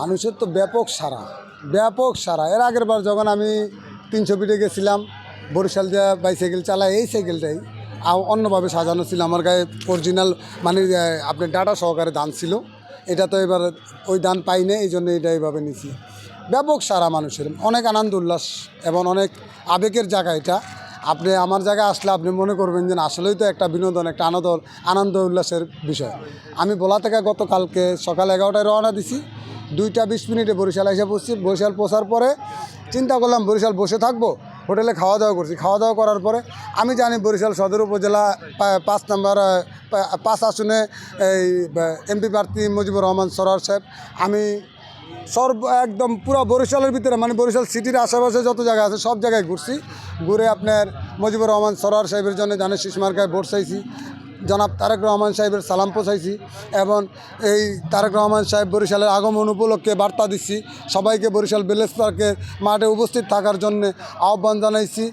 মানুষের তো ব্যাপক সারা। এর আগের বার যখন আমি 300 ফিটে গেছিলাম বরিশাল দিয়ে বাইসাইকেল চালায়, এই সাইকেলটাই অন্যভাবে সাজানো ছিল, আমার গায়ে অরিজিনাল মানে আপনার ডাটা সহকারে দান ছিল। এটা তো এবার ওই দান পাই না, এই জন্য এটা এইভাবে নিছি। ব্যাপক সারা মানুষের, অনেক আনন্দ উল্লাস এবং অনেক আবেগের জায়গা এটা। আপনি আমার জায়গায় আসলে আপনি মনে করবেন যে আসলেই তো একটা বিনোদন, একটা আনন্দ উল্লাসের বিষয়। আমি ভোলা থেকে গতকালকে সকাল 11টায় রওনা দিছি, 2টা 20 মিনিটে বরিশাল এসে পড়ছি। বরিশাল পৌঁছার পরে চিন্তা করলাম বরিশাল বসে থাকবো, হোটেলে খাওয়া দাওয়া করছি। খাওয়া দাওয়া করার পরে আমি জানি বরিশাল সদর উপজেলা 5 নম্বর 5 আসনে এই এমপি প্রার্থী মুজিবুর রহমান সরোয়ার সাহেব। আমি একদম পুরো বরিশালের ভিতরে মানে বরিশাল সিটির আশেপাশে যত জায়গা আছে সব জায়গায় ঘুরে আপনার মুজিবুর রহমান সরোয়ার সাহেবের জন্য ধানের শীষ মার্কায় ভোট চাইছি, জনাব তারেক রহমান সাহেবের সালাম পৌঁছাইছি এবং এই তারেক রহমান সাহেব বরিশালের আগমন উপলক্ষে বার্তা দিচ্ছি, সবাইকে বরিশাল ভিলেজ পার্কের মাঠে উপস্থিত থাকার জন্য আহ্বান জানাইছি।